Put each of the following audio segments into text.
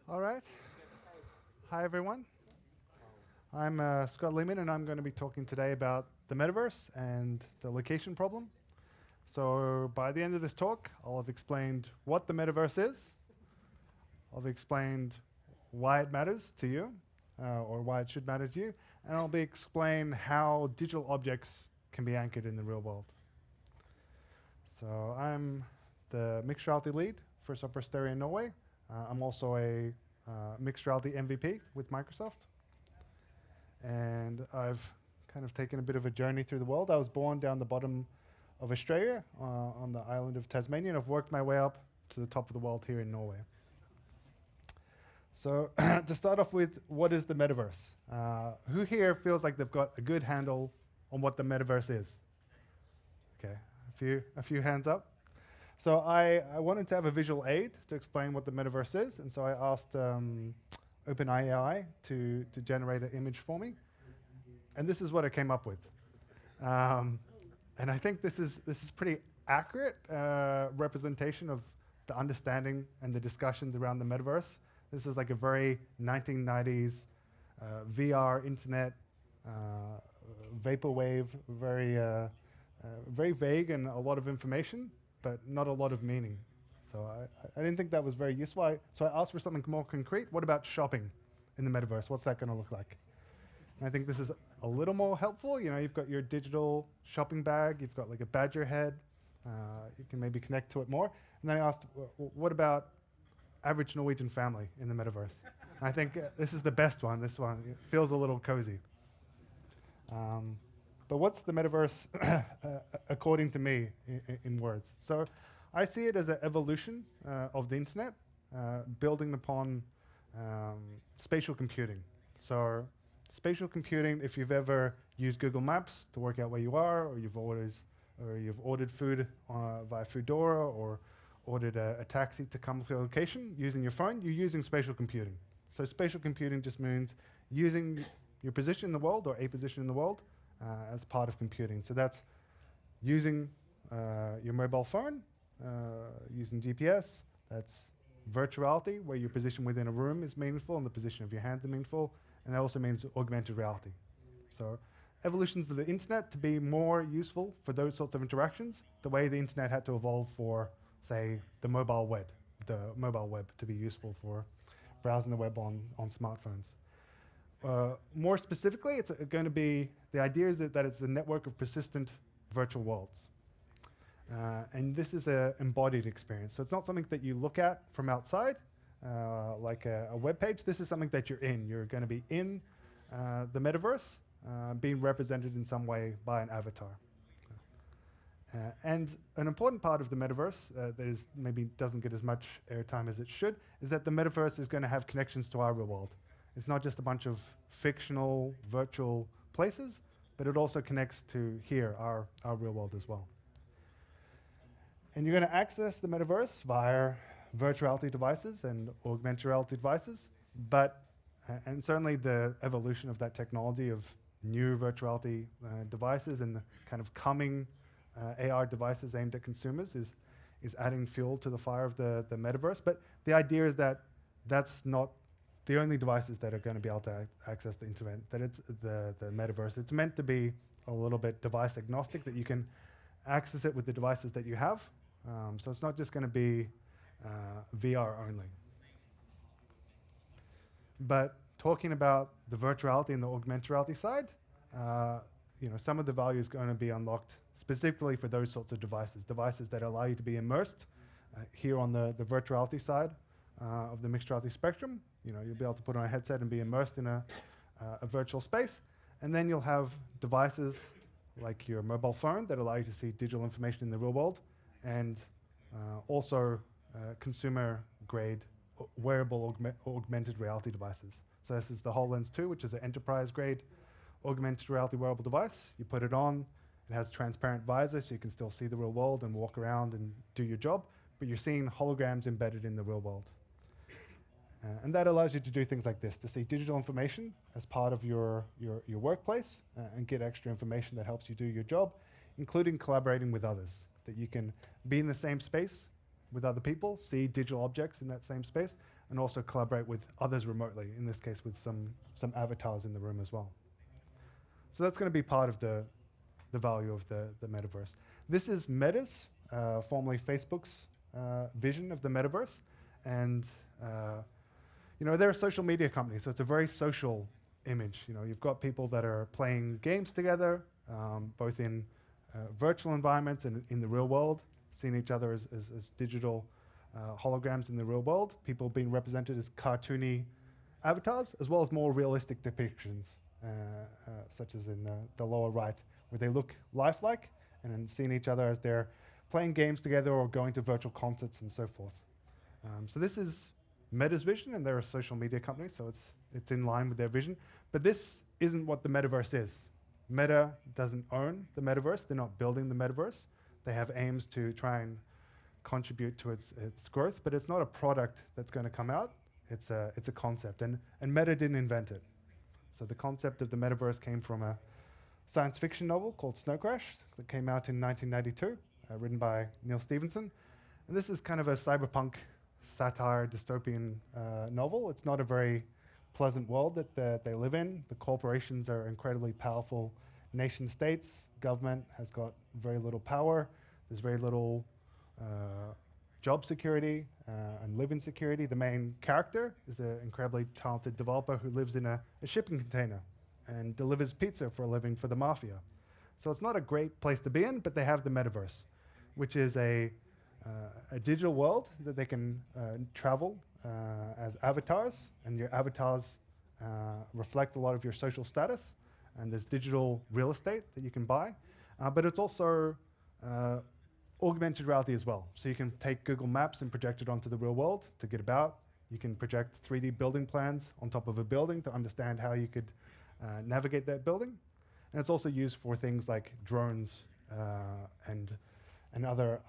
All right. Hi, everyone. I'm Scott Leaman, and I'm going to be talking today about the metaverse and the location problem. So, by the end of this talk, I'll have explained what the metaverse is. I'll have explained why it matters to you, or why it should matter to you, and I'll be explain how digital objects can be anchored in the real world. So, I'm the mixed reality lead for Software Stereo in Norway. I'm also a mixed reality MVP with Microsoft. And I've kind of taken a bit of a journey through the world. I was born down the bottom of Australia on the island of Tasmania, and I've worked my way up to the top of the world here in Norway. So to start off with, what is the metaverse? Who here feels like they've got a good handle on what the metaverse is? Okay, a few hands up. So I wanted to have a visual aid to explain what the metaverse is, and so I asked OpenAI to generate an image for me, and this is what I came up with. And I think this is pretty accurate representation of the understanding and the discussions around the metaverse. This is like a very 1990s VR internet vaporwave, very vague and a lot of information, but not a lot of meaning. So I didn't think that was very useful. So I asked for something more concrete. What about shopping in the metaverse? What's that going to look like? And I think this is a little more helpful. You know, you've got your digital shopping bag. You've got like a badger head. You can maybe connect to it more. And then I asked, what about average Norwegian family in the metaverse? I think this is the best one. This one feels a little cozy. But what's the metaverse according to me in words? So I see it as an evolution of the internet, building upon spatial computing. So spatial computing, if you've ever used Google Maps to work out where you are, or you've ordered food via Foodora, or ordered a taxi to come to a location using your phone, you're using spatial computing. So spatial computing just means using your position in the world or a position in the world as part of computing. So that's using your mobile phone, using GPS. That's virtuality, where your position within a room is meaningful and the position of your hands are meaningful. And that also means augmented reality. So evolutions of the internet to be more useful for those sorts of interactions, the way the internet had to evolve for, say, the mobile web to be useful for browsing the web on smartphones. More specifically, it's going to be, the idea is that it's a network of persistent virtual worlds. And this is an embodied experience. So it's not something that you look at from outside, like a web page. This is something that you're in. You're going to be in the metaverse, being represented in some way by an avatar. And an important part of the metaverse that is maybe doesn't get as much airtime as it should is that the metaverse is going to have connections to our real world. It's not just a bunch of fictional, virtual places, but it also connects to here, our real world as well. And you're going to access the metaverse via virtual reality devices and augmented reality devices, but, and certainly the evolution of that technology of new virtual reality devices and the kind of coming AR devices aimed at consumers is adding fuel to the fire of the metaverse. But the idea is that that's not the only devices that are going to be able to access the internet, that it's the metaverse. It's meant to be a little bit device agnostic, that you can access it with the devices that you have. So it's not just going to be VR only. But talking about the virtuality and the augmented reality side, some of the value is going to be unlocked specifically for those sorts of devices that allow you to be immersed here on the virtuality side of the mixed reality spectrum. You'll be able to put on a headset and be immersed in a virtual space. And then you'll have devices like your mobile phone that allow you to see digital information in the real world, and also consumer-grade wearable augmented reality devices. So this is the HoloLens 2, which is an enterprise-grade augmented reality wearable device. You put it on, it has transparent visor, so you can still see the real world and walk around and do your job, but you're seeing holograms embedded in the real world. And that allows you to do things like this, to see digital information as part of your workplace and get extra information that helps you do your job, including collaborating with others, that you can be in the same space with other people, see digital objects in that same space, and also collaborate with others remotely, in this case with some avatars in the room as well. So that's going to be part of the value of the metaverse. This is Meta's, formerly Facebook's, vision of the metaverse. And they're a social media company, so it's a very social image. You've got people that are playing games together, both in virtual environments and in the real world, seeing each other as digital holograms in the real world, people being represented as cartoony avatars, as well as more realistic depictions, such as in the lower right, where they look lifelike, and then seeing each other as they're playing games together or going to virtual concerts and so forth. So this is Meta's vision, and they're a social media company, so it's in line with their vision. But this isn't what the metaverse is. Meta doesn't own the metaverse. They're not building the metaverse. They have aims to try and contribute to its growth, but it's not a product that's going to come out. It's a concept, and Meta didn't invent it. So the concept of the metaverse came from a science fiction novel called Snow Crash that came out in 1992, written by Neil Stephenson. And this is kind of a cyberpunk satire dystopian novel. It's not a very pleasant world that they live in. The corporations are incredibly powerful nation states. Government has got very little power. There's very little job security and live-in security. The main character is an incredibly talented developer who lives in a shipping container and delivers pizza for a living for the mafia. So it's not a great place to be in, but they have the metaverse, which is a digital world that they can travel as avatars, and your avatars reflect a lot of your social status, and there's digital real estate that you can buy, but it's also augmented reality as well. So you can take Google Maps and project it onto the real world to get about. You can project 3D building plans on top of a building to understand how you could navigate that building. And it's also used for things like drones and other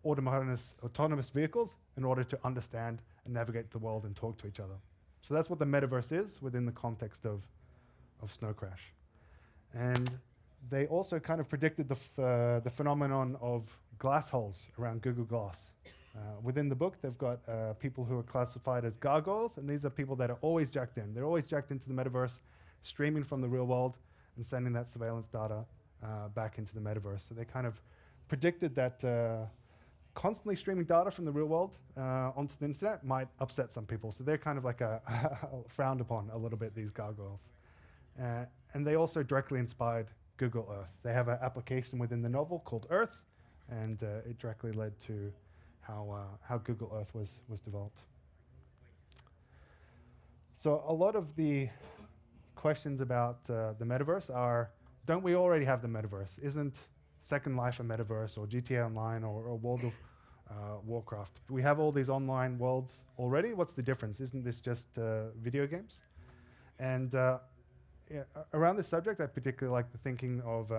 autonomous vehicles in order to understand and navigate the world and talk to each other. So that's what the metaverse is within the context of Snow Crash. And they also kind of predicted the phenomenon of glass holes around Google Glass. Within the book, they've got people who are classified as gargoyles, and these are people that are always jacked in. They're always jacked into the metaverse, streaming from the real world and sending that surveillance data back into the metaverse. So they kind of predicted that constantly streaming data from the real world onto the internet might upset some people. So they're kind of like frowned upon a little bit, these gargoyles. And they also directly inspired Google Earth. They have an application within the novel called Earth, and it directly led to how Google Earth was developed. So a lot of the questions about the metaverse are, don't we already have the metaverse? Isn't Second Life a metaverse, or GTA Online, or World of Warcraft? We have all these online worlds already. What's the difference? Isn't this just video games? And around this subject, I particularly like the thinking of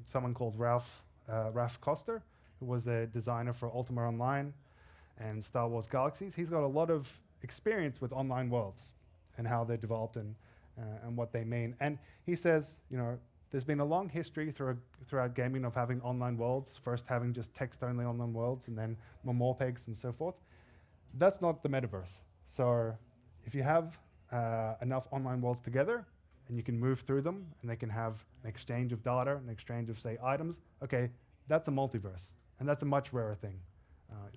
someone called Ralph Koster, who was a designer for Ultima Online and Star Wars Galaxies. He's got a lot of experience with online worlds and how they're developed and what they mean. And he says, there's been a long history throughout gaming of having online worlds, first having just text-only online worlds, and then more MORPGs and so forth. That's not the metaverse. So if you have enough online worlds together, and you can move through them, and they can have an exchange of data, an exchange of, say, items, okay, that's a multiverse, and that's a much rarer thing.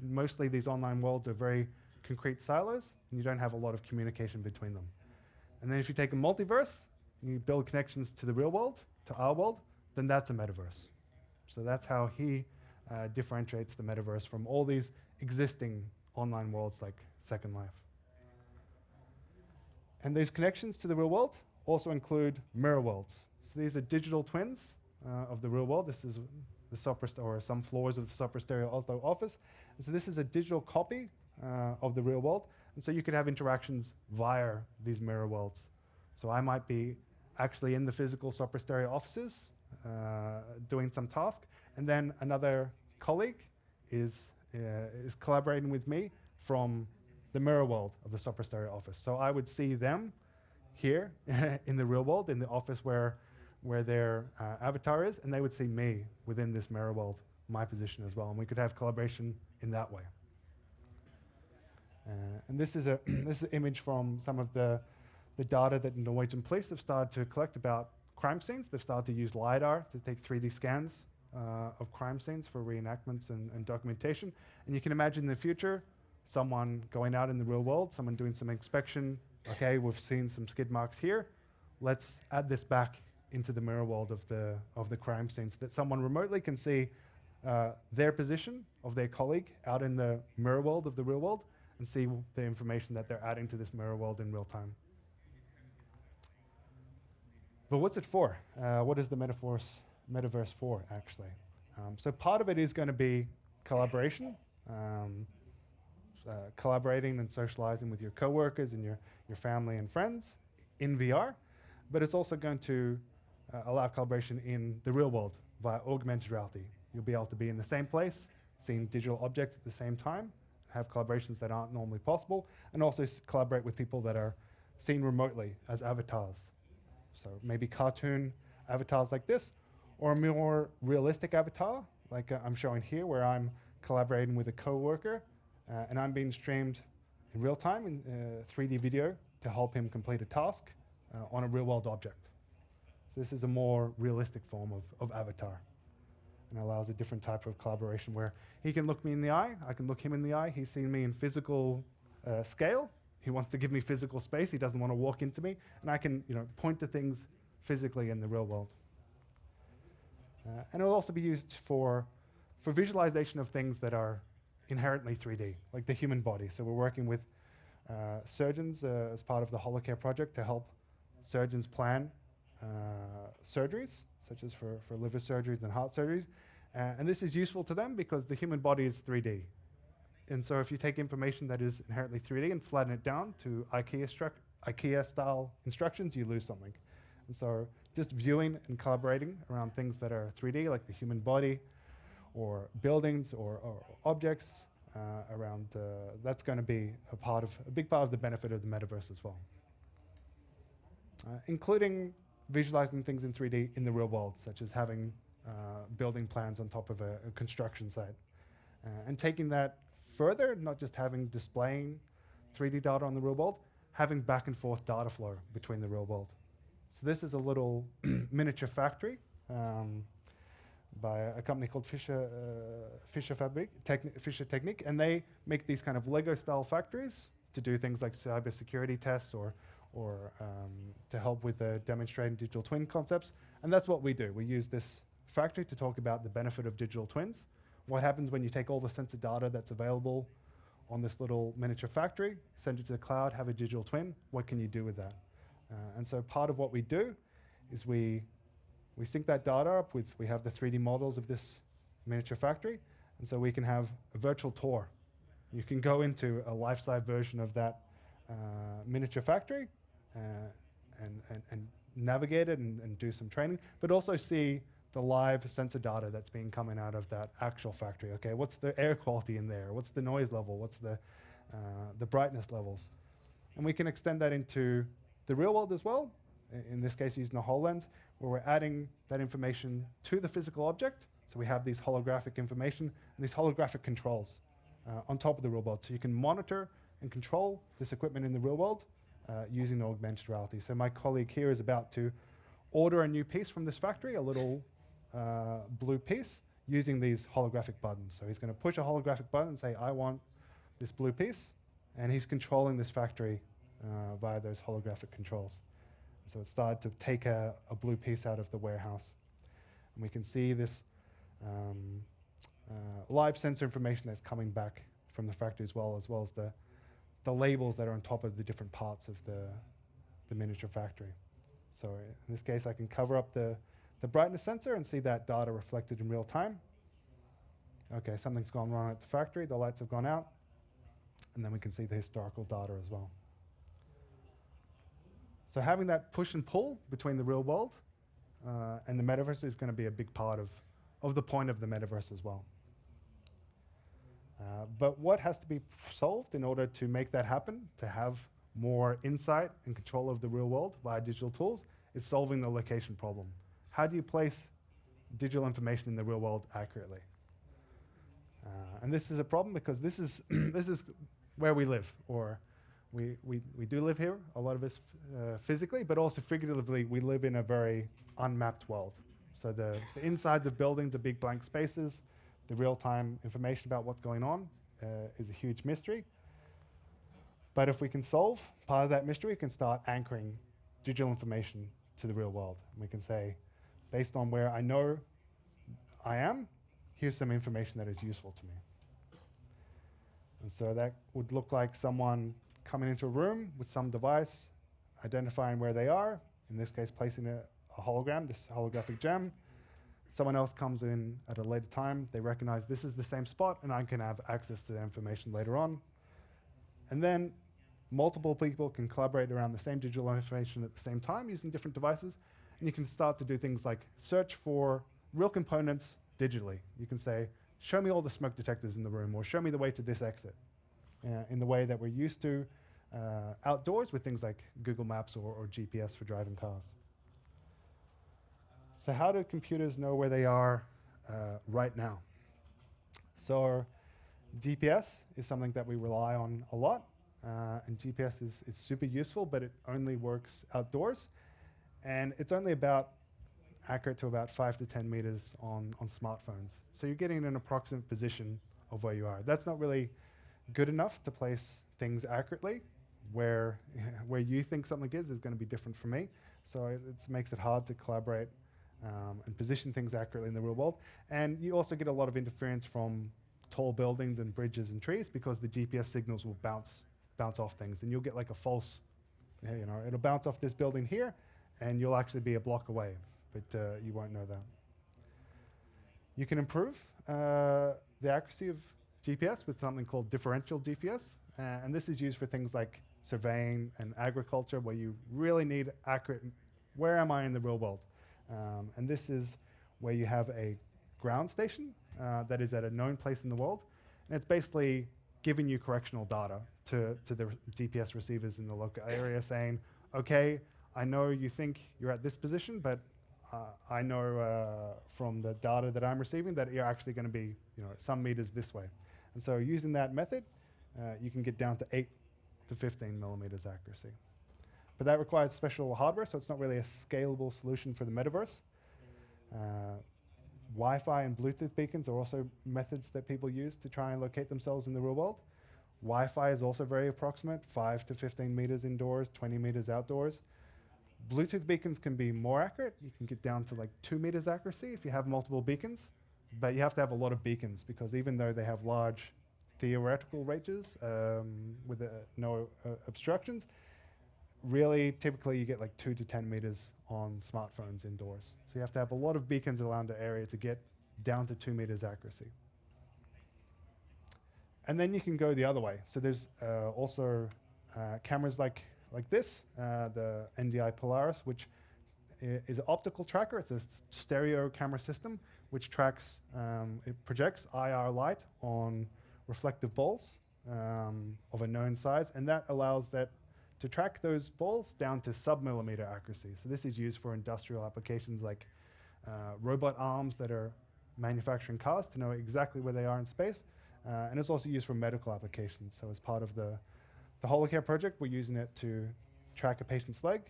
Mostly these online worlds are very concrete silos, and you don't have a lot of communication between them. And then if you take a multiverse, and you build connections to the real world, to our world, then that's a metaverse. So that's how he differentiates the metaverse from all these existing online worlds like Second Life. And these connections to the real world also include mirror worlds. So these are digital twins of the real world. This is the Sopra, or some floors of the Sopra Stereo Oslo office. And so this is a digital copy of the real world. And so you could have interactions via these mirror worlds. So I might be actually in the physical Sopra Stereo offices doing some task, and then another colleague is collaborating with me from the mirror world of the Sopra Stereo office. So I would see them here in the real world, in the office where their avatar is, and they would see me within this mirror world, my position as well, and we could have collaboration in that way. And this is this is an image from some of the data that Norwegian police have started to collect about crime scenes. They've started to use LiDAR to take 3D scans of crime scenes for reenactments and documentation. And you can imagine in the future, someone going out in the real world, someone doing some inspection. Okay, we've seen some skid marks here. Let's add this back into the mirror world of the crime scene so that someone remotely can see their position of their colleague out in the mirror world of the real world and see the information that they're adding to this mirror world in real time. But what's it for? What is the Metaverse for, actually? So part of it is going to be collaboration, collaborating and socializing with your coworkers and your family and friends in VR, but it's also going to allow collaboration in the real world via augmented reality. You'll be able to be in the same place, seeing digital objects at the same time, have collaborations that aren't normally possible, and also collaborate with people that are seen remotely as avatars. So maybe cartoon avatars like this, or a more realistic avatar, like I'm showing here, where I'm collaborating with a coworker, and I'm being streamed in real time in 3D video to help him complete a task on a real world object. So this is a more realistic form of avatar, and allows a different type of collaboration where he can look me in the eye, I can look him in the eye, he's seen me in physical scale, he wants to give me physical space, he doesn't want to walk into me, and I can point to things physically in the real world. And it will also be used for visualization of things that are inherently 3D, like the human body. So we're working with surgeons as part of the Holocare project to help surgeons plan surgeries, such as for liver surgeries and heart surgeries. And this is useful to them because the human body is 3D. And so if you take information that is inherently 3D and flatten it down to IKEA-style instructions, you lose something. And so just viewing and collaborating around things that are 3D, like the human body, or buildings, or objects around, that's going to be a big part of the benefit of the metaverse as well. Including visualizing things in 3D in the real world, such as having building plans on top of a construction site. And taking that further, not just displaying 3D data on the real world, having back and forth data flow between the real world. So this is a little miniature factory by a company called Fischer Technique, and they make these kind of Lego-style factories to do things like cybersecurity tests or to help with demonstrating digital twin concepts. And that's what we do. We use this factory to talk about the benefit of digital twins. What happens when you take all the sensor data that's available on this little miniature factory, send it to the cloud, have a digital twin? What can you do with that? And so part of what we do is we sync that data up with, we have the 3D models of this miniature factory, and so we can have a virtual tour. You can go into a life-size version of that miniature factory and navigate it and do some training, but also see the live sensor data that's being coming out of that actual factory. Okay, what's the air quality in there? What's the noise level? What's the brightness levels? And we can extend that into the real world as well, in this case using a HoloLens, where we're adding that information to the physical object. So we have these holographic information and these holographic controls on top of the real world. So you can monitor and control this equipment in the real world using augmented reality. So my colleague here is about to order a new piece from this factory, a little blue piece, using these holographic buttons. So he's going to push a holographic button and say, I want this blue piece, and he's controlling this factory via those holographic controls. So it started to take a blue piece out of the warehouse. And we can see this live sensor information that's coming back from the factory as well as the labels that are on top of the different parts of the miniature factory. So in this case, I can cover up the brightness sensor and see that data reflected in real time. Okay, something's gone wrong at the factory, the lights have gone out, and then we can see the historical data as well. So having that push and pull between the real world and the metaverse is going to be a big part of the point of the metaverse as well. But what has to be solved in order to make that happen, to have more insight and control of the real world via digital tools, is solving the location problem. How do you place digital information in the real world accurately? And this is a problem because this is where we live, or we do live here, a lot of us physically, but also figuratively, we live in a very unmapped world. So the insides of buildings are big blank spaces. The real-time information about what's going on is a huge mystery. But if we can solve part of that mystery, we can start anchoring digital information to the real world. And we can say, based on where I know I am, here's some information that is useful to me. And so that would look like someone coming into a room with some device, identifying where they are, in this case placing a hologram, this holographic gem. Someone else comes in at a later time, they recognize this is the same spot, and I can have access to the information later on. And then multiple people can collaborate around the same digital information at the same time using different devices, and you can start to do things like search for real components digitally. You can say, show me all the smoke detectors in the room, or show me the way to this exit, in the way that we're used to outdoors with things like Google Maps or GPS for driving cars. So how do computers know where they are right now? So GPS is something that we rely on a lot, and GPS is super useful, but it only works outdoors, and it's only accurate to about 5 to 10 meters on smartphones. So you're getting an approximate position of where you are. That's not really good enough to place things accurately. Where you think something is going to be different from me. So it makes it hard to collaborate and position things accurately in the real world. And you also get a lot of interference from tall buildings and bridges and trees, because the GPS signals will bounce off things, and you'll get like a false, it'll bounce off this building here, and you'll actually be a block away, but you won't know that. You can improve the accuracy of GPS with something called differential GPS, and this is used for things like surveying and agriculture, where you really need accurate, where am I in the real world? And this is where you have a ground station that is at a known place in the world, and it's basically giving you correctional data to the GPS receivers in the local area, saying, okay, I know you think you're at this position, but I know from the data that I'm receiving that you're actually going to be some meters this way. And so using that method, you can get down to 8 to 15 millimeters accuracy. But that requires special hardware, so it's not really a scalable solution for the metaverse. Wi-Fi and Bluetooth beacons are also methods that people use to try and locate themselves in the real world. Wi-Fi is also very approximate, 5 to 15 meters indoors, 20 meters outdoors. Bluetooth beacons can be more accurate. You can get down to like 2 meters accuracy if you have multiple beacons, but you have to have a lot of beacons, because even though they have large theoretical ranges with no obstructions, really typically you get like 2 to 10 meters on smartphones indoors. So you have to have a lot of beacons around the area to get down to 2 meters accuracy. And then you can go the other way. So there's also cameras like this, the NDI Polaris, which is an optical tracker. It's a stereo camera system which tracks, it projects IR light on reflective balls of a known size, and that allows that to track those balls down to sub-millimeter accuracy. So this is used for industrial applications like robot arms that are manufacturing cars to know exactly where they are in space, and it's also used for medical applications. So as part of the HoloCare project, we're using it to track a patient's leg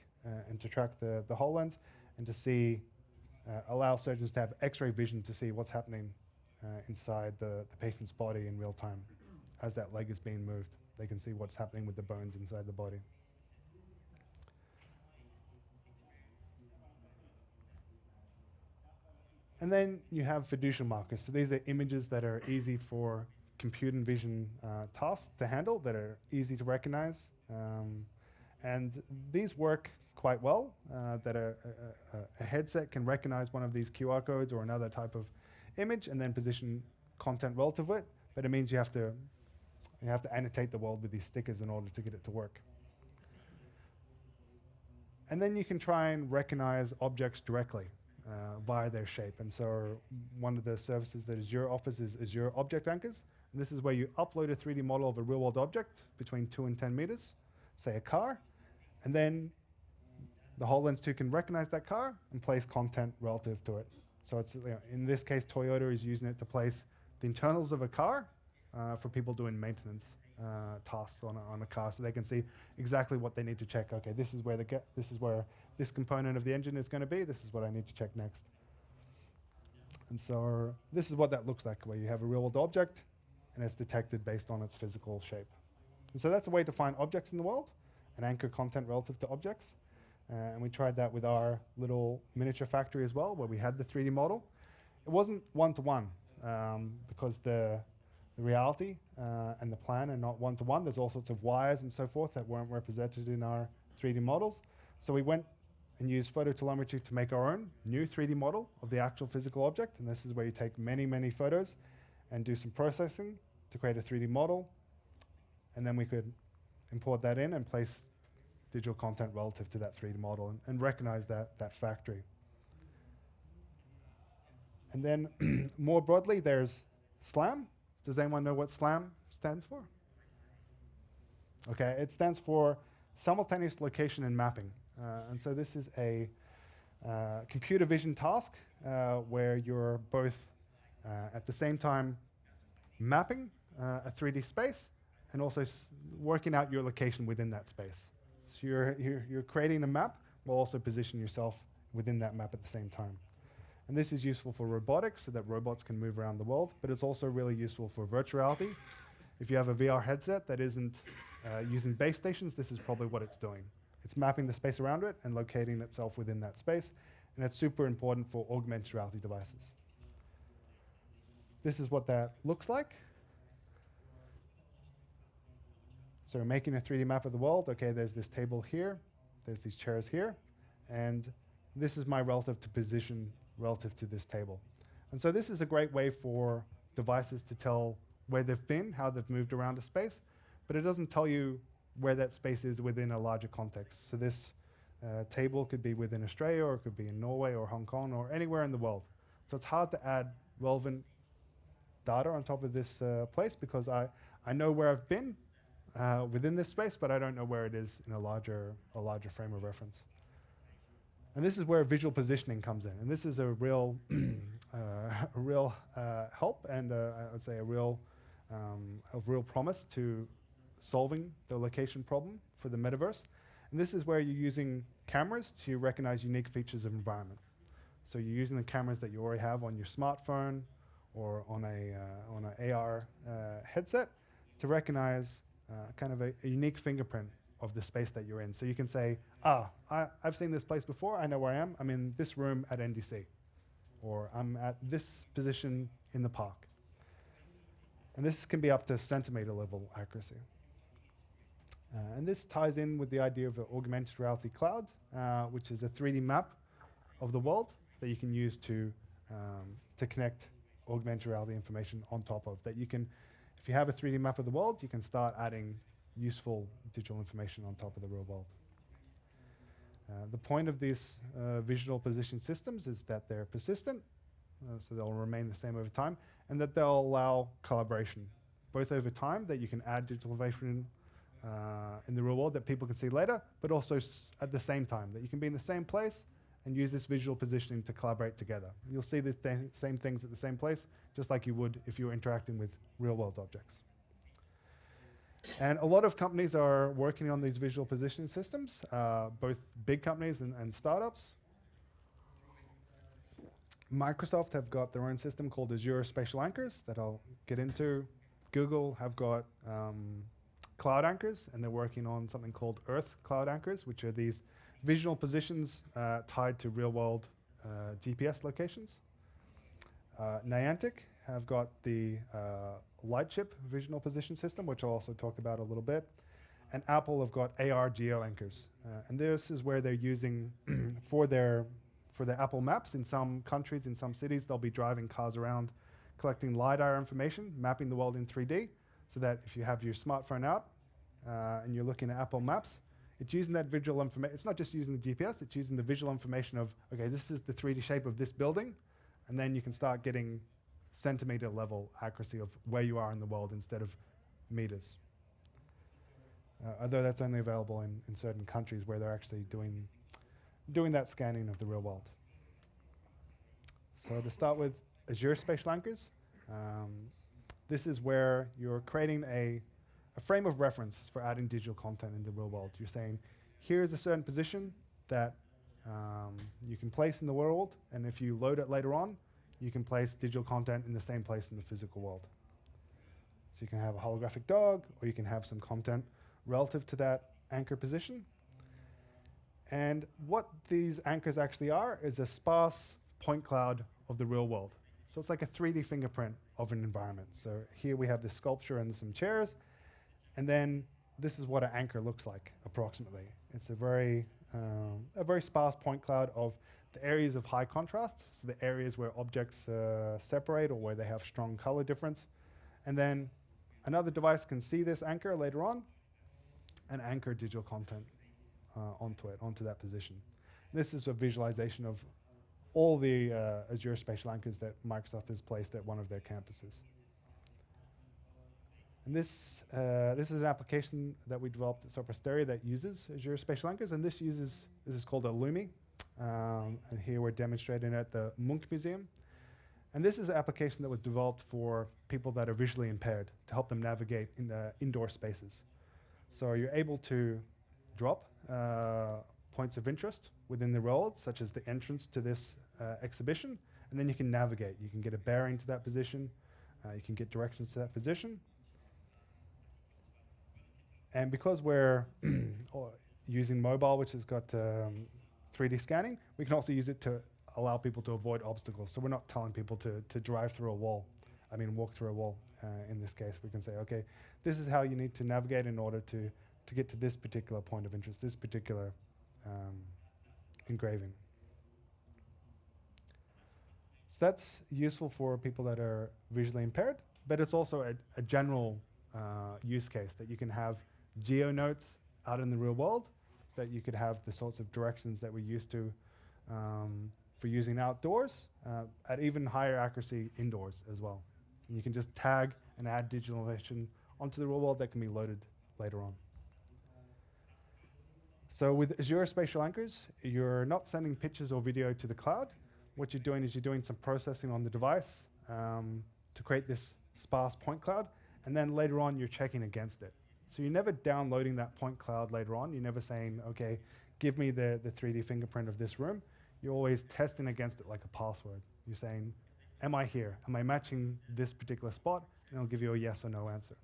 and to track the HoloLens, and to see, allow surgeons to have X-ray vision to see what's happening inside the patient's body in real time. As that leg is being moved, they can see what's happening with the bones inside the body. And then you have fiducial markers. So these are images that are easy for computer vision tasks to handle, that are easy to recognize. And these work quite well, that a headset can recognize one of these QR codes or another type of image and then position content relative to it, but it means you have to annotate the world with these stickers in order to get it to work. And then you can try and recognize objects directly via their shape. And so one of the services that Azure offers is Azure Object Anchors. And this is where you upload a 3D model of a real-world object between 2 and 10 meters, say a car, and then the HoloLens 2 can recognize that car and place content relative to it. So it's, in this case, Toyota is using it to place the internals of a car for people doing maintenance tasks on a car, so they can see exactly what they need to check. Okay, this is where this component of the engine is going to be. This is what I need to check next. And so this is what that looks like, where you have a real-world object, and it's detected based on its physical shape. And so that's a way to find objects in the world and anchor content relative to objects. And we tried that with our little miniature factory as well, where we had the 3D model. It wasn't one-to-one, because the reality and the plan are not one-to-one. There's all sorts of wires and so forth that weren't represented in our 3D models. So we went and used phototelemetry to make our own new 3D model of the actual physical object. And this is where you take many, many photos and do some processing to create a 3D model. And then we could import that in and place digital content relative to that 3D model and recognize that factory. And then more broadly, there's SLAM. Does anyone know what SLAM stands for? Okay, it stands for simultaneous location and mapping. And so this is a computer vision task where you're both at the same time mapping a 3D space and also working out your location within that space. So you're creating a map while also position yourself within that map at the same time. And this is useful for robotics so that robots can move around the world, but it's also really useful for virtual reality. If you have a VR headset that isn't using base stations, this is probably what it's doing. It's mapping the space around it and locating itself within that space, and it's super important for augmented reality devices. This is what that looks like. So we're making a 3D map of the world. Okay, there's this table here, there's these chairs here, and this is my relative to position relative to this table. And so this is a great way for devices to tell where they've been, how they've moved around a space, but it doesn't tell you where that space is within a larger context. So this table could be within Australia, or it could be in Norway or Hong Kong or anywhere in the world. So it's hard to add relevant data on top of this place because I know where I've been within this space, but I don't know where it is in a larger frame of reference. And this is where visual positioning comes in. And this is a real, help and I would say a real promise to solving the location problem for the metaverse. And this is where you're using cameras to recognize unique features of environment. So you're using the cameras that you already have on your smartphone or on an AR headset to recognize kind of a unique fingerprint of the space that you're in. So you can say, I've seen this place before, I know where I am. I'm in this room at NDC, or I'm at this position in the park. And this can be up to centimeter level accuracy. And this ties in with the idea of an augmented reality cloud, which is a 3D map of the world that you can use to connect augmented reality information on top of. That you can, if you have a 3D map of the world, you can start adding useful digital information on top of the real world. The point of these visual position systems is that they're persistent, so they'll remain the same over time, and that they'll allow collaboration, both over time, that you can add digital information in the real world that people can see later, but also at the same time, that you can be in the same place and use this visual positioning to collaborate together. You'll see the same things at the same place, just like you would if you were interacting with real-world objects. And a lot of companies are working on these visual positioning systems, both big companies and startups. Microsoft have got their own system called Azure Spatial Anchors that I'll get into. Google have got cloud anchors, and they're working on something called Earth Cloud Anchors, which are these visual positions tied to real-world GPS locations. Niantic have got the Lightship visual position system, which I'll also talk about a little bit. And Apple have got AR geo anchors. And this is where they're using, for the Apple Maps in some countries, in some cities, they'll be driving cars around, collecting LiDAR information, mapping the world in 3D, so that if you have your smartphone out and you're looking at Apple Maps, it's using that visual information. It's not just using the GPS, it's using the visual information of, okay, this is the 3D shape of this building, and then you can start getting centimeter level accuracy of where you are in the world instead of meters. Although that's only available in certain countries where they're actually doing that scanning of the real world. So to start with Azure Spatial Anchors, This is where you're creating a frame of reference for adding digital content in the real world. You're saying, here's a certain position that you can place in the world, and if you load it later on, you can place digital content in the same place in the physical world. So you can have a holographic dog, or you can have some content relative to that anchor position. And what these anchors actually are is a sparse point cloud of the real world. So it's like a 3D fingerprint of an environment. So here we have this sculpture and some chairs, and then this is what an anchor looks like, approximately. It's a very sparse point cloud of the areas of high contrast, so the areas where objects separate or where they have strong color difference. And then another device can see this anchor later on and anchor digital content onto that position. This is a visualization of all the Azure spatial anchors that Microsoft has placed at one of their campuses. And this is an application that we developed at Sopra Steria that uses Azure spatial anchors, and this is called a Lumi. And here we're demonstrating it at the Munch Museum. And this is an application that was developed for people that are visually impaired to help them navigate in the indoor spaces. So you're able to drop points of interest within the world, such as the entrance to this exhibition, and then you can navigate. You can get a bearing to that position. You can get directions to that position. And because we're using mobile, which has got 3D scanning, we can also use it to allow people to avoid obstacles. So we're not telling people to drive through a wall. I mean, walk through a wall. In this case, we can say, okay, this is how you need to navigate in order to get to this particular point of interest, this particular engraving. So that's useful for people that are visually impaired, but it's also a general use case that you can have geo notes out in the real world, that you could have the sorts of directions that we're used to for using outdoors at even higher accuracy indoors as well. And you can just tag and add digital information onto the real world that can be loaded later on. So with Azure Spatial Anchors, you're not sending pictures or video to the cloud. What you're doing is you're doing some processing on the device to create this sparse point cloud, and then later on you're checking against it. So you're never downloading that point cloud later on. You're never saying, okay, give me the 3D fingerprint of this room. You're always testing against it like a password. You're saying, am I here? Am I matching this particular spot? And it'll give you a yes or no answer.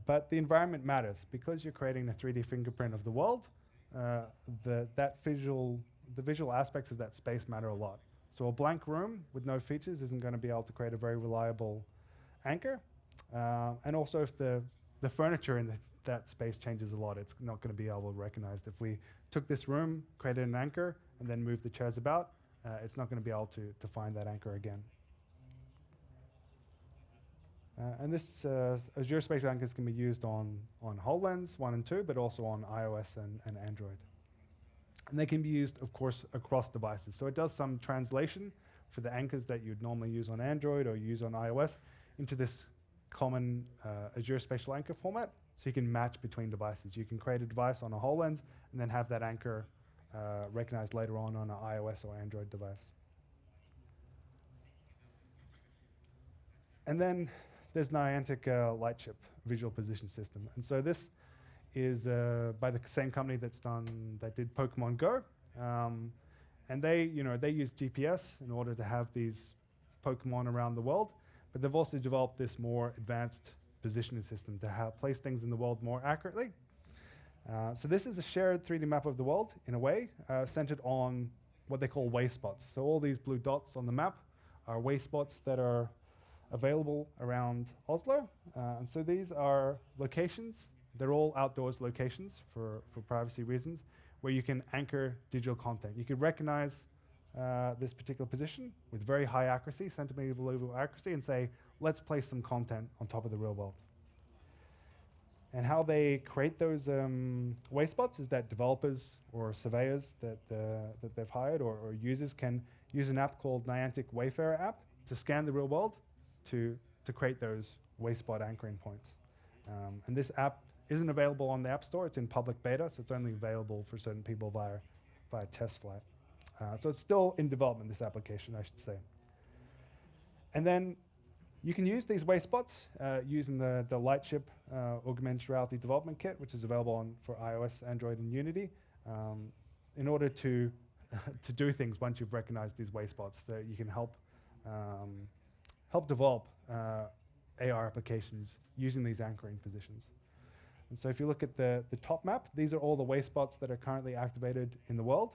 But the environment matters. Because you're creating a 3D fingerprint of the world, the visual aspects of that space matter a lot. So a blank room with no features isn't going to be able to create a very reliable anchor. And also if the furniture in that space changes a lot, it's not going to be able to recognize. If we took this room, created an anchor, and then moved the chairs about, it's not going to be able to find that anchor again. And this Azure Spatial Anchors can be used on HoloLens 1 and 2, but also on iOS and Android. And they can be used, of course, across devices. So it does some translation for the anchors that you'd normally use on Android or use on iOS into this common Azure Spatial Anchor format, so you can match between devices. You can create a device on a HoloLens and then have that anchor recognized later on an iOS or Android device. And then there's Niantic Lightship Visual Position System. And so this is by the same company that did Pokemon Go. And they use GPS in order to have these Pokemon around the world. But they've also developed this more advanced positioning system to place things in the world more accurately. So this is a shared 3D map of the world, in a way, centered on what they call way spots. So all these blue dots on the map are way spots that are available around Oslo. And so these are locations. They're all outdoors locations for privacy reasons, where you can anchor digital content. You can recognize this particular position with very high accuracy, centimeter level accuracy, and say, let's place some content on top of the real world. And how they create those way spots is that developers or surveyors that they've hired or users can use an app called Niantic Wayfarer app to scan the real world to create those way spot anchoring points. And this app isn't available on the App Store. It's in public beta, so it's only available for certain people via test flight. So it's still in development, this application, I should say. And then you can use these way spots using the Lightship augmented reality development kit, which is available for iOS, Android, and Unity, in order to to do things once you've recognized these way spots, that you can help develop AR applications using these anchoring positions. And so if you look at the top map, these are all the way spots that are currently activated in the world.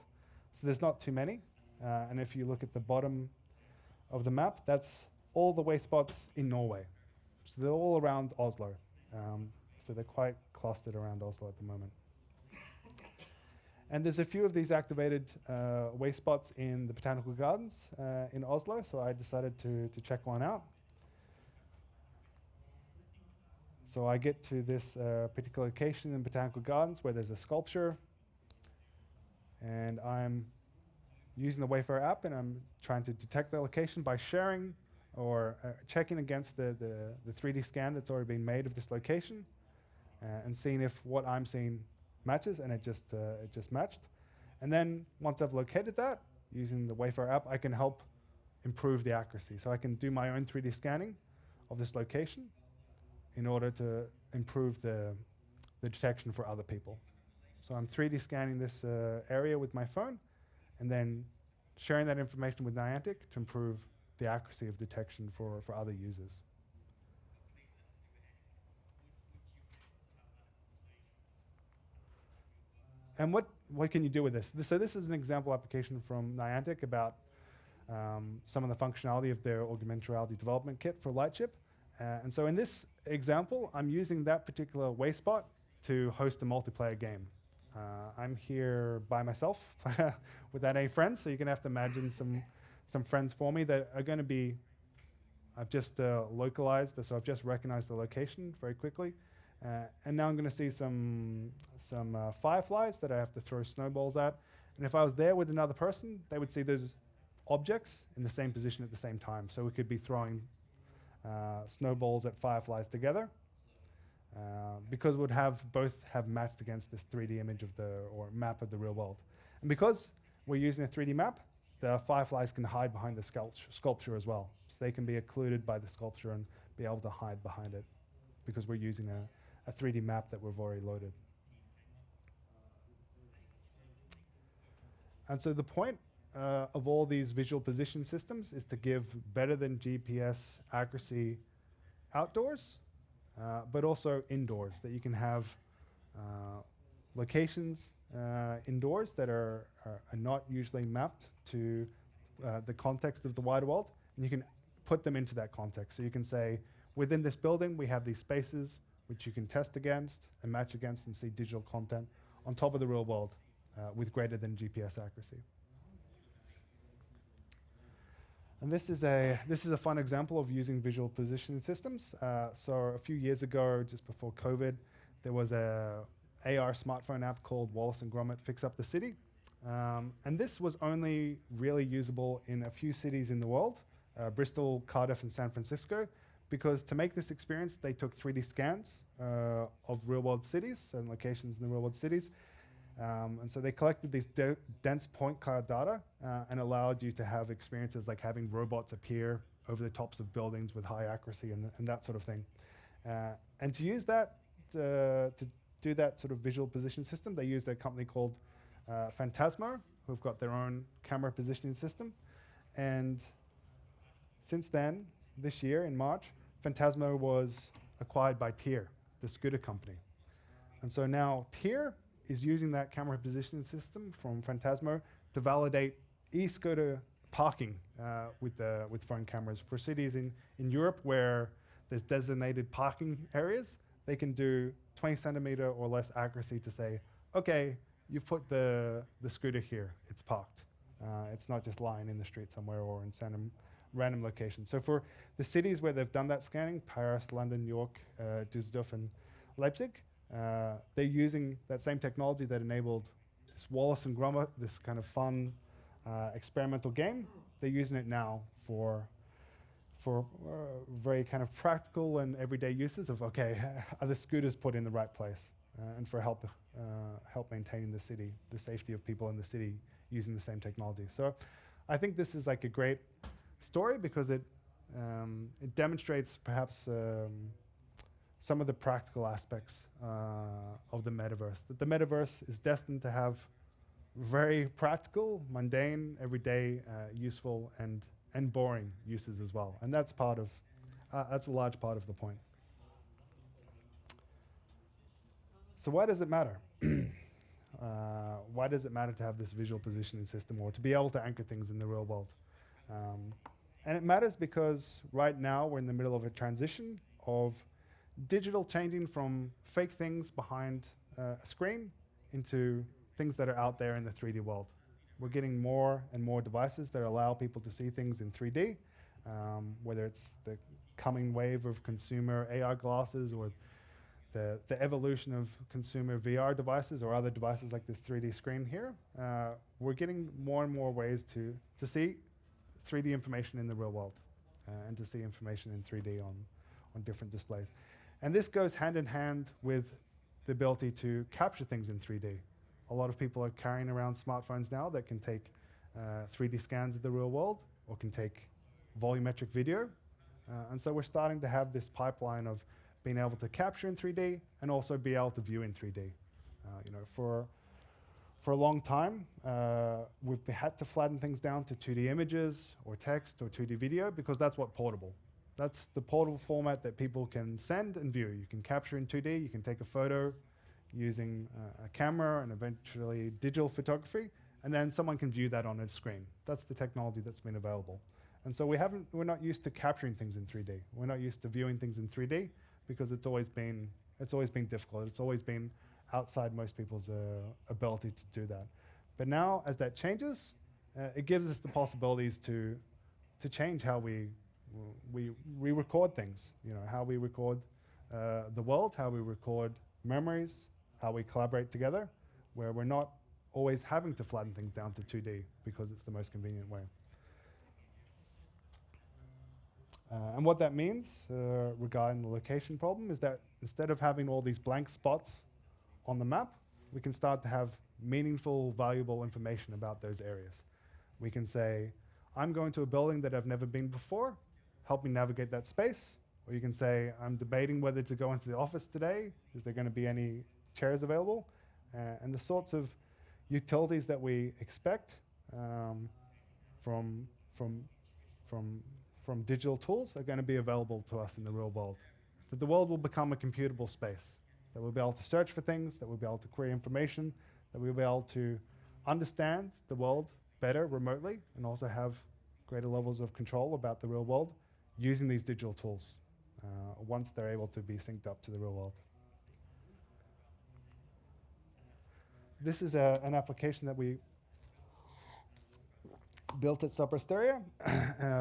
So there's not too many. And if you look at the bottom of the map, that's all the way spots in Norway. So they're all around Oslo. So they're quite clustered around Oslo at the moment. And there's a few of these activated way spots in the Botanical Gardens in Oslo, so I decided to check one out. So I get to this particular location in Botanical Gardens where there's a sculpture, and I'm using the Wayfarer app, and I'm trying to detect the location by sharing or checking against the 3D scan that's already been made of this location, and seeing if what I'm seeing matches, and it just matched. And then once I've located that, using the Wayfarer app, I can help improve the accuracy. So I can do my own 3D scanning of this location in order to improve the detection for other people. So I'm 3D scanning this area with my phone, and then sharing that information with Niantic to improve the accuracy of detection for other users. And what can you do with this? So this is an example application from Niantic about some of the functionality of their augmented reality development kit for Lightship. And so in this example, I'm using that particular way spot to host a multiplayer game. I'm here by myself without any friends, so you're going to have to imagine some friends for me that are going to be, I've just localized, so I've just recognized the location very quickly. And now I'm going to see some fireflies that I have to throw snowballs at. And if I was there with another person, they would see those objects in the same position at the same time. So we could be throwing snowballs at fireflies together, because we'd both have matched against this 3D image or map of the real world. And because we're using a 3D map, the fireflies can hide behind the sculpture as well. So they can be occluded by the sculpture and be able to hide behind it, because we're using a 3D map that we've already loaded. And so the point of all these visual position systems is to give better than GPS accuracy outdoors, but also indoors, that you can have locations indoors that are not usually mapped to the context of the wider world, and you can put them into that context. So you can say, within this building, we have these spaces which you can test against and match against and see digital content on top of the real world with greater than GPS accuracy. And this is a fun example of using visual positioning systems. So a few years ago, just before COVID, there was a AR smartphone app called Wallace and Gromit Fix Up the City. And this was only really usable in a few cities in the world, Bristol, Cardiff, and San Francisco, because to make this experience, they took 3D scans of real-world cities and locations in the real-world cities. And so they collected these dense point cloud data and allowed you to have experiences like having robots appear over the tops of buildings with high accuracy and that sort of thing. And to use that, to do that sort of visual position system, they used a company called Phantasmo, who've got their own camera positioning system. And since then, this year in March, Phantasmo was acquired by Tier, the scooter company. And so now Tier is using that camera positioning system from Phantasmo to validate e-scooter parking with phone cameras for cities in Europe where there's designated parking areas. They can do 20 centimeter or less accuracy to say, okay, you've put the scooter here, it's parked. It's not just lying in the street somewhere or in some random location. So for the cities where they've done that scanning, Paris, London, New York, Düsseldorf, and Leipzig, they're using that same technology that enabled this Wallace and Gromit, this kind of fun experimental game. They're using it now for very kind of practical and everyday uses of, okay, are the scooters put in the right place? And for help maintaining the city, the safety of people in the city using the same technology. So I think this is like a great story because it it demonstrates perhaps some of the practical aspects of the metaverse. That the metaverse is destined to have very practical, mundane, everyday, useful, and boring uses as well. And that's part of, that's a large part of the point. So why does it matter? Why does it matter to have this visual positioning system or to be able to anchor things in the real world? And it matters because right now we're in the middle of a transition of digital changing from fake things behind a screen into things that are out there in the 3D world. We're getting more and more devices that allow people to see things in 3D, whether it's the coming wave of consumer AR glasses or the evolution of consumer VR devices or other devices like this 3D screen here. We're getting more and more ways to see 3D information in the real world and to see information in 3D on different displays. And this goes hand in hand with the ability to capture things in 3D. A lot of people are carrying around smartphones now that can take 3D scans of the real world or can take volumetric video. And so we're starting to have this pipeline of being able to capture in 3D and also be able to view in 3D. For a long time, we've had to flatten things down to 2D images or text or 2D video because that's what portable. That's the portable format that people can send and view. You can capture in 2D, you can take a photo using a camera and eventually digital photography, and then someone can view that on a screen. That's the technology that's been available. And so we're not used to capturing things in 3D. We're not used to viewing things in 3D because it's always been difficult. It's always been outside most people's ability to do that. But now, as that changes, it gives us the possibilities to change how we record things. How we record the world, how we record memories, how we collaborate together, where we're not always having to flatten things down to 2D because it's the most convenient way. And what that means regarding the location problem is that instead of having all these blank spots on the map, we can start to have meaningful, valuable information about those areas. We can say, I'm going to a building that I've never been before, help me navigate that space. Or you can say, I'm debating whether to go into the office today. Is there going to be any chairs available? And the sorts of utilities that we expect from digital tools are going to be available to us in the real world. That the world will become a computable space. That we'll be able to search for things, that we'll be able to query information, that we'll be able to understand the world better remotely and also have greater levels of control about the real world using these digital tools once they're able to be synced up to the real world. This is an application that we built at Suprasteria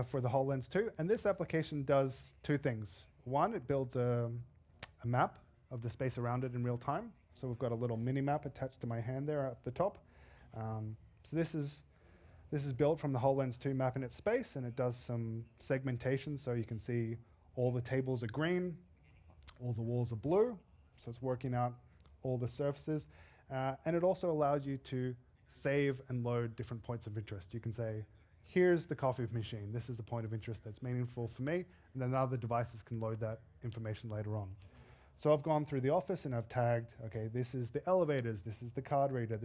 for the HoloLens 2, and this application does two things. One, it builds a map of the space around it in real time. So we've got a little mini map attached to my hand there at the top. So this is built from the HoloLens 2 map in its space, and it does some segmentation so you can see all the tables are green, all the walls are blue, so it's working out all the surfaces. And it also allows you to save and load different points of interest. You can say, here's the coffee machine. This is a point of interest that's meaningful for me, and then other devices can load that information later on. So I've gone through the office and I've tagged, okay, this is the elevators, this is the card reader,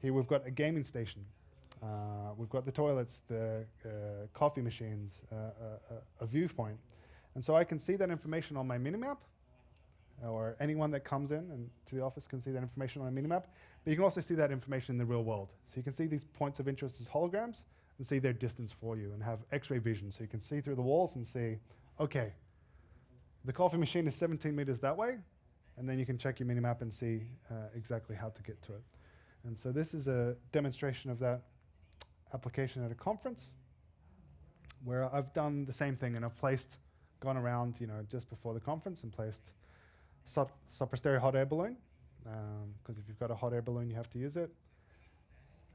here we've got a gaming station. We've got the toilets, the coffee machines, a viewpoint. And so I can see that information on my minimap, or anyone that comes in and to the office can see that information on a minimap. But you can also see that information in the real world. So you can see these points of interest as holograms and see their distance for you and have X-ray vision. So you can see through the walls and see, okay, the coffee machine is 17 meters that way, and then you can check your minimap and see exactly how to get to it. And so this is a demonstration of that application at a conference where I've done the same thing, and I've gone around, just before the conference and placed Suprasteria hot air balloon, because if you've got a hot air balloon, you have to use it.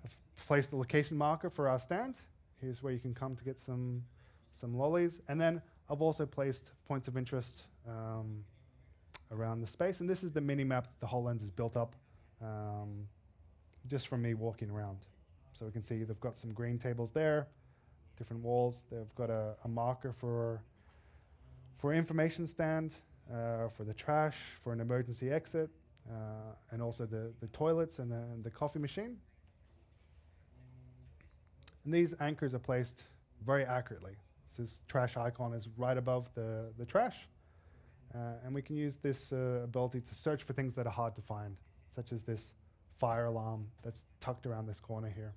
I've placed a location marker for our stand. Here's where you can come to get some lollies. And then I've also placed points of interest around the space. And this is the mini map the HoloLens is built up just from me walking around. So we can see they've got some green tables there, different walls. They've got a marker for information stand, for the trash, for an emergency exit, and also the toilets and the coffee machine. And these anchors are placed very accurately. So this trash icon is right above the trash. And we can use this ability to search for things that are hard to find, such as this fire alarm that's tucked around this corner here.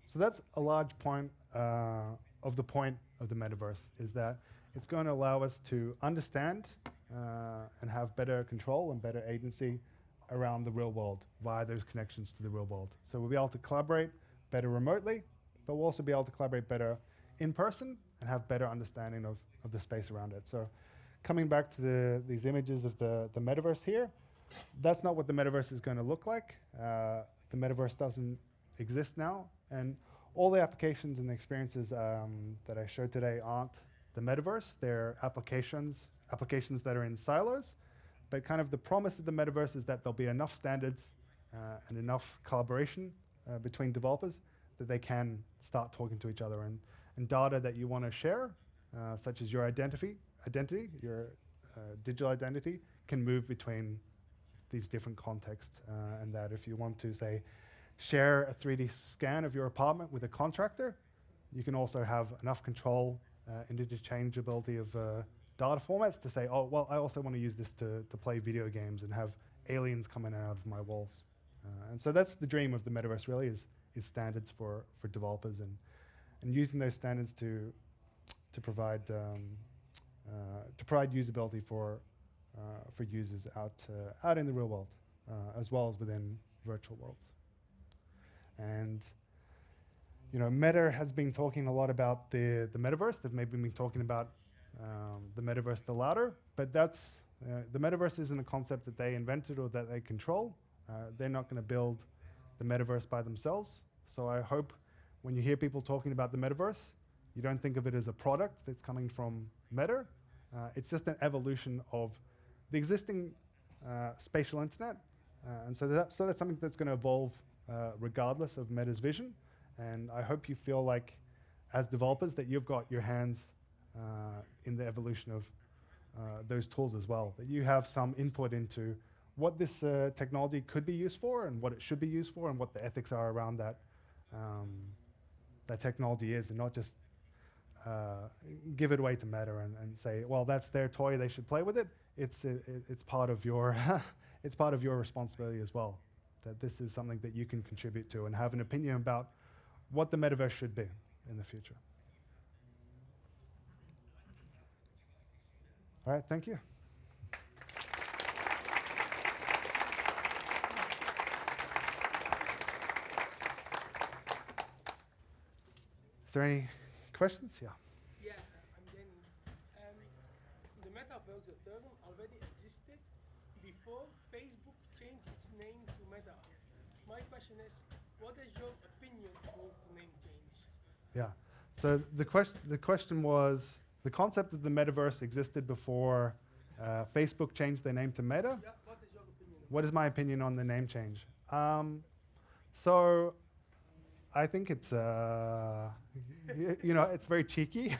So that's a large point of the metaverse, is that it's going to allow us to understand and have better control and better agency around the real world via those connections to the real world. So we'll be able to collaborate better remotely, but we'll also be able to collaborate better in person and have better understanding of the space around it. So coming back to these images of the metaverse here, that's not what the metaverse is going to look like. The metaverse doesn't exist now, and all the applications and the experiences that I showed today aren't the metaverse. They're applications that are in silos, but kind of the promise of the metaverse is that there'll be enough standards and enough collaboration between developers that they can start talking to each other, and data that you want to share, such as your identity, your digital identity, can move between these different contexts, and that if you want to, say, share a 3D scan of your apartment with a contractor, you can also have enough control and interchangeability of data formats to say, oh, well, I also want to use this to play video games and have aliens coming out of my walls. And so that's the dream of the metaverse, really, is standards for developers, and using those standards to provide usability for users out in the real world, as well as within virtual worlds. And Meta has been talking a lot about the metaverse. They've maybe been talking about the metaverse the louder, but that's the metaverse isn't a concept that they invented or that they control. They're not going to build the metaverse by themselves. So I hope when you hear people talking about the metaverse, you don't think of it as a product that's coming from Meta. It's just an evolution of the existing spatial internet. And so that's something that's going to evolve regardless of Meta's vision. And I hope you feel like, as developers, that you've got your hands in the evolution of those tools as well, that you have some input into what this technology could be used for and what it should be used for and what the ethics are around that technology is, and not just give it away to Meta and say, well, that's their toy, they should play with it. It's part of your it's part of your responsibility as well, that this is something that you can contribute to and have an opinion about what the metaverse should be in the future. All right, thank you. Is there any questions? Yeah. Yeah, I'm Danny. The Metaverse, the term already existed before Facebook changed its name to Meta. My question is, what is your opinion about the name change? Yeah. So the question was, the concept of the metaverse existed before Facebook changed their name to Meta. Yeah, what is your opinion? What is my opinion on the name change? So I think it's it's very cheeky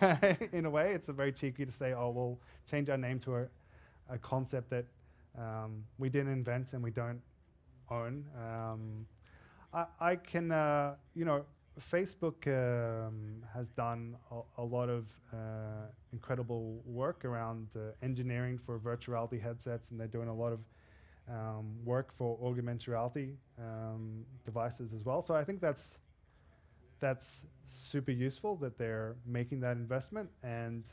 in a way. It's very cheeky to say, oh, we'll change our name to a concept that we didn't invent and we don't own. I can, Facebook has done a lot of incredible work around engineering for virtual reality headsets, and they're doing a lot of work for augmented reality devices as well. So I think that's super useful that they're making that investment, and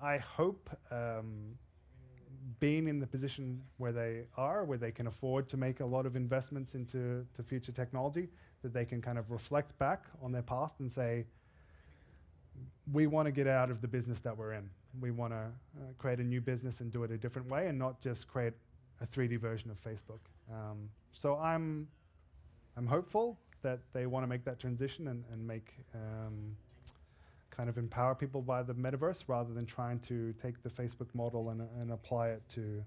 I hope being in the position where they are, where they can afford to make a lot of investments into future technology, that they can kind of reflect back on their past and say, we want to get out of the business that we're in. We want to create a new business and do it a different way, and not just create a 3D version of Facebook. So I'm hopeful that they want to make that transition and make kind of empower people by the metaverse rather than trying to take the Facebook model and apply it to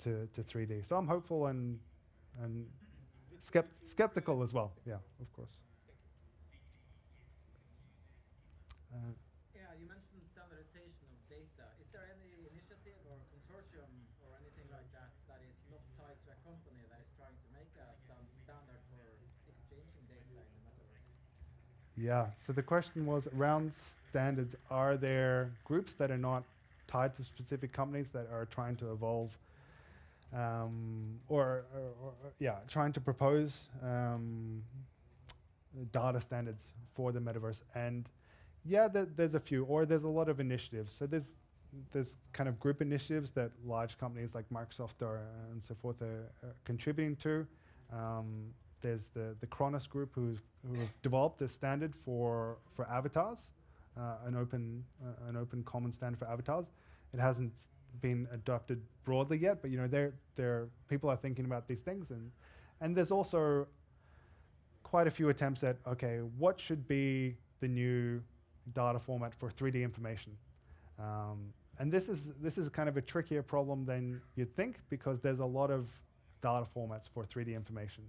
3D. So I'm hopeful and skeptical as well. Yeah, of course. Yeah, you mentioned standardization of data. Is there any initiative or consortium or anything like that that is not tied to a company that is trying to make a standard for exchanging data in the metaverse? Yeah, so the question was around standards. Are there groups that are not tied to specific companies that are trying to evolve trying to propose data standards for the metaverse? And yeah, there's a few, or there's a lot of initiatives. So there's kind of group initiatives that large companies like Microsoft and so forth are contributing to. There's the Kronos group who have developed a standard for avatars, an open common standard for avatars. It hasn't been adopted broadly yet, but there people are thinking about these things, and there's also quite a few attempts at, okay, what should be the new data format for 3D information? And this is kind of a trickier problem than you'd think, because there's a lot of data formats for 3D information,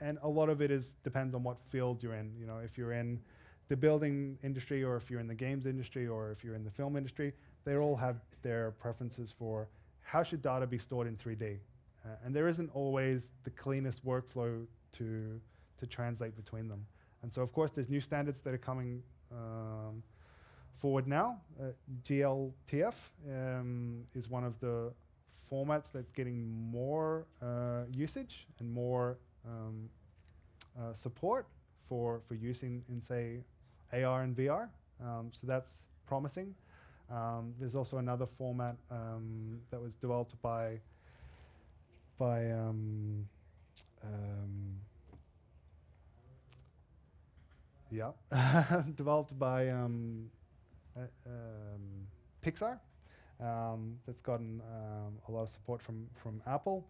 and a lot of it depends on what field you're in. If you're in the building industry, or if you're in the games industry, or if you're in the film industry, they all have their preferences for how should data be stored in 3D, and there isn't always the cleanest workflow to translate between them. And so, of course, there's new standards that are coming forward now. GLTF is one of the formats that's getting more usage and more support for use in say, AR and VR. So that's promising. There's also another format that was developed by developed by Pixar. That's gotten a lot of support from Apple.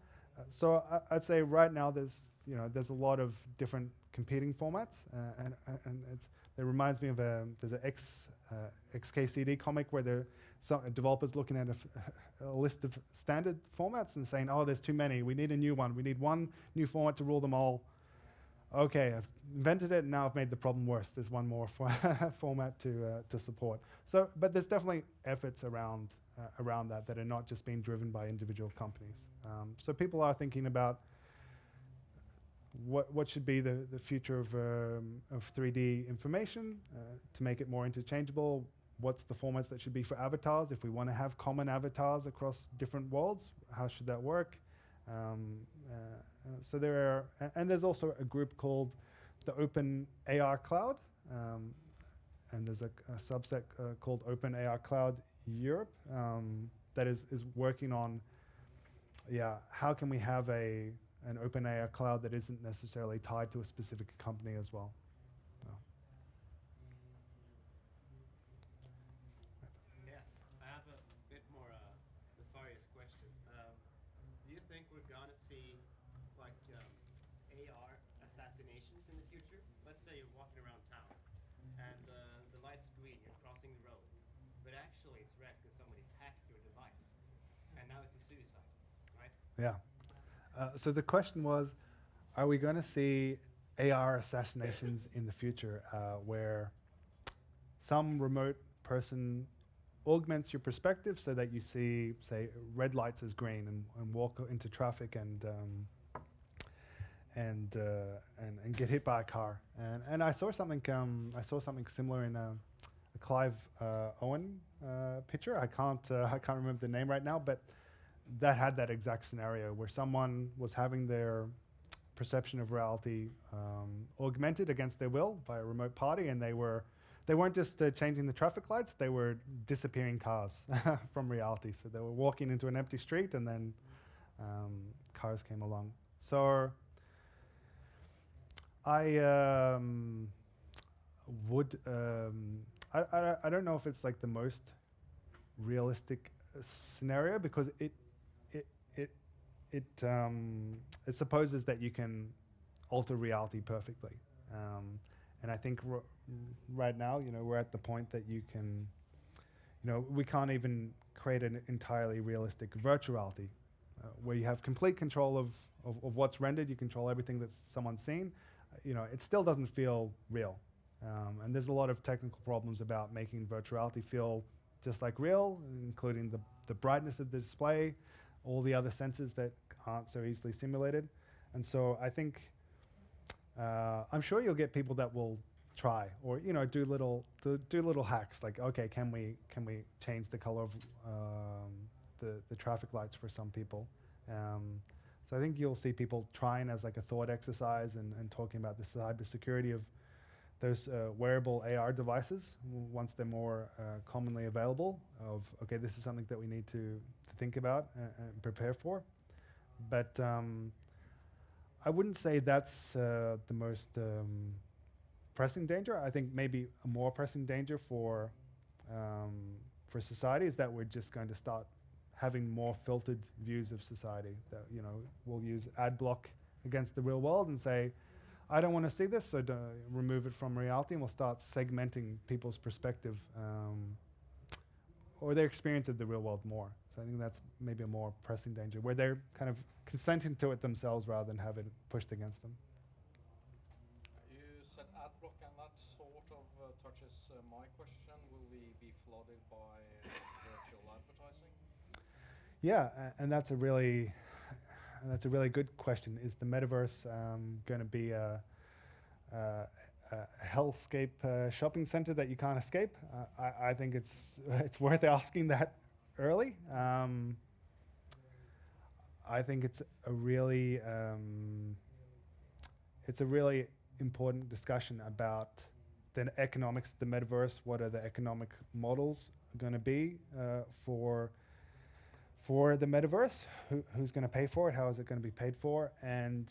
So I'd say right now there's a lot of different competing formats, and it reminds me of there's an XKCD comic where some developers looking at a list of standard formats and saying, oh, there's too many. We need a new one. We need one new format to rule them all. Okay, I've invented it, and now I've made the problem worse. There's one more format to support. So, but there's definitely efforts around that are not just being driven by individual companies. So people are thinking about what should be the future of 3D information to make it more interchangeable. What's the formats that should be for avatars? If we want to have common avatars across different worlds, how should that work? So there are, and there's also a group called the Open AR Cloud, and there's a subset called Open AR Cloud Europe that is working on, how can we have an open AR cloud that isn't necessarily tied to a specific company as well. Yes, I have a bit more nefarious question. Do you think we're gonna see like AR assassinations in the future? Let's say you're walking around town and the light's green, you're crossing the road, but actually it's red because somebody hacked your device, and now it's a suicide, right? Yeah. So the question was, are we going to see AR assassinations in the future where some remote person augments your perspective so that you see, say, red lights as green and walk into traffic and get hit by a car? And I saw something similar in a Clive Owen picture. I can't remember the name right now, but that had that exact scenario where someone was having their perception of reality augmented against their will by a remote party, and they weren't just changing the traffic lights, they were disappearing cars from reality. So they were walking into an empty street, and then cars came along. So I I don't know if it's like the most realistic scenario, because it supposes that you can alter reality perfectly, And I think right now, we're at the point that you can, we can't even create an entirely realistic virtual reality where you have complete control of what's rendered. You control everything that someone's seen. It still doesn't feel real. And there's a lot of technical problems about making virtual reality feel just like real, including the brightness of the display, all the other senses that aren't so easily simulated. And so I think, I'm sure you'll get people that will try, or do little hacks like, okay, can we change the color of the traffic lights for some people? So I think you'll see people trying as like a thought exercise and talking about the cybersecurity of those wearable AR devices once they're more commonly available. Of okay, this is something that we need to think about and prepare for. But I wouldn't say that's the most pressing danger. I think maybe a more pressing danger for society is that we're just going to start having more filtered views of society. That we'll use ad block against the real world and say, I don't want to see this, so remove it from reality, and we'll start segmenting people's perspective or their experience of the real world more. So I think that's maybe a more pressing danger, where they're kind of consenting to it themselves rather than have it pushed against them. You said ad block, and that sort of touches my question. Will we be flooded by virtual advertising? Yeah, and that's a really good question. Is the metaverse going to be a hellscape shopping center that you can't escape? I think it's worth asking that early. I think it's a really important discussion about the economics of the metaverse. What are the economic models going to be for the metaverse? Who's going to pay for it? How is it going to be paid for? And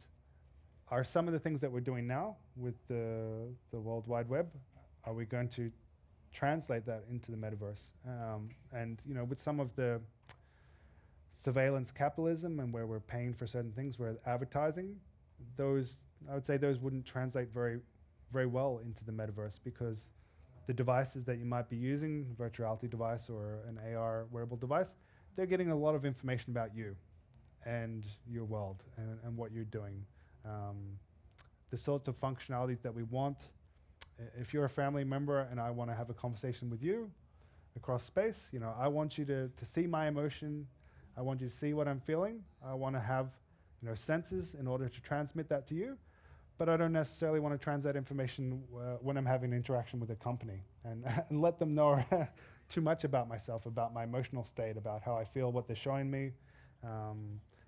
are some of the things that we're doing now with the World Wide Web, are we going to translate that into the metaverse? And with some of the surveillance capitalism and where we're paying for certain things, where advertising, I would say those wouldn't translate very, very well into the metaverse, because the devices that you might be using, virtual reality device or an AR wearable device, they're getting a lot of information about you and your world and what you're doing. The sorts of functionalities that we want. If you're a family member and I want to have a conversation with you across space, I want you to see my emotion. I want you to see what I'm feeling. I want to have senses in order to transmit that to you. But I don't necessarily want to translate information when I'm having an interaction with a company and let them know too much about myself, about my emotional state, about how I feel, what they're showing me.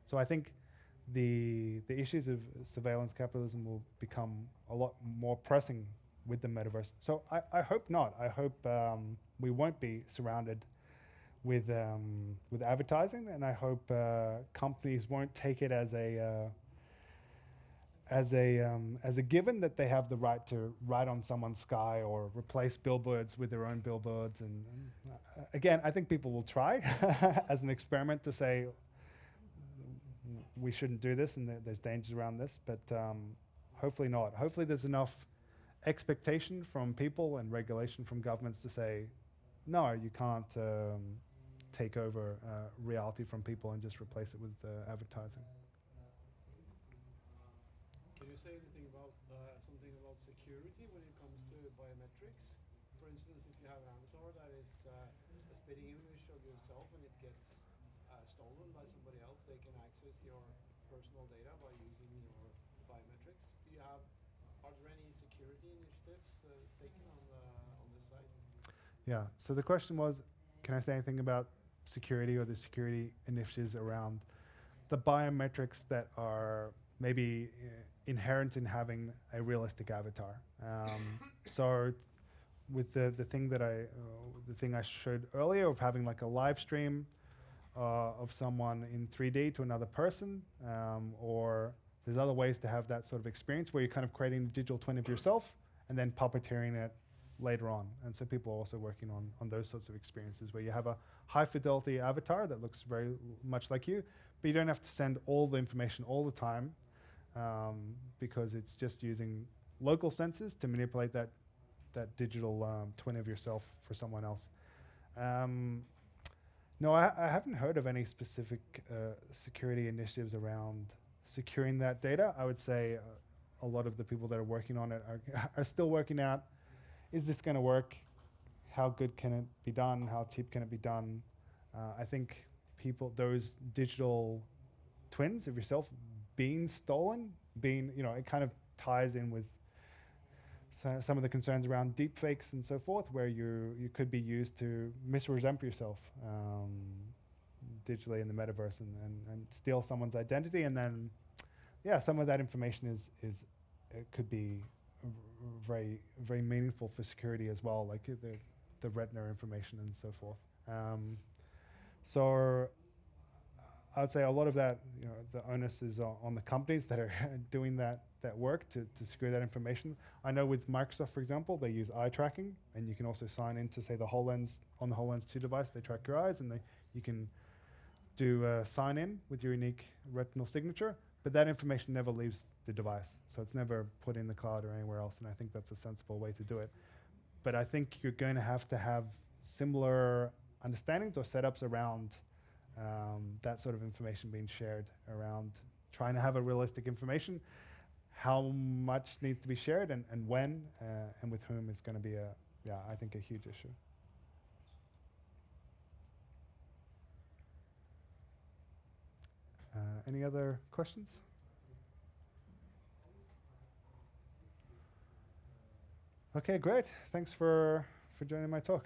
So I think the issues of surveillance capitalism will become a lot more pressing with the metaverse. So I hope not. I hope we won't be surrounded with advertising, and I hope companies won't take it as a given that they have the right to write on someone's sky or replace billboards with their own billboards. And again, I think people will try as an experiment to say we shouldn't do this and there's dangers around this, but hopefully not. Hopefully there's enough expectation from people and regulation from governments to say, no, you can't take over reality from people and just replace it with advertising. Can you say anything about something about security when it comes to biometrics? For instance, if you have an avatar that is a spitting image of yourself and it gets stolen by somebody else, they can access your personal data by using your biometrics. Are there any security initiatives taken on this side? Yeah, so the question was, can I say anything about security or the security initiatives around the biometrics that are maybe inherent in having a realistic avatar? So with the thing I showed earlier of having like a live stream of someone in 3D to another person, or there's other ways to have that sort of experience where you're kind of creating a digital twin of yourself and then puppeteering it later on. And so people are also working on those sorts of experiences where you have a high fidelity avatar that looks very much like you, but you don't have to send all the information all the time, because it's just using local sensors to manipulate that digital twin of yourself for someone else. No, I haven't heard of any specific security initiatives around securing that data. I would say a lot of the people that are working on it are still working out, is this going to work? How good can it be done? How cheap can it be done? I think those digital twins of yourself being stolen, it kind of ties in with some of the concerns around deepfakes and so forth, where you could be used to misrepresent yourself digitally in the metaverse and steal someone's identity, and then some of that information is it could be very, very meaningful for security as well, like the retina information and so forth. So I would say a lot of that, the onus is on the companies that are doing that work to secure that information. I know with Microsoft, for example, they use eye tracking, and you can also sign into, say, the HoloLens, on the HoloLens 2 device, they track your eyes, and you can do sign in with your unique retinal signature, but that information never leaves the device. So it's never put in the cloud or anywhere else, and I think that's a sensible way to do it. But I think you're going to have similar understandings or setups around that sort of information being shared, around trying to have a realistic information. How much needs to be shared and when and with whom is going to be I think a huge issue. Any other questions? Okay, great. Thanks for joining my talk.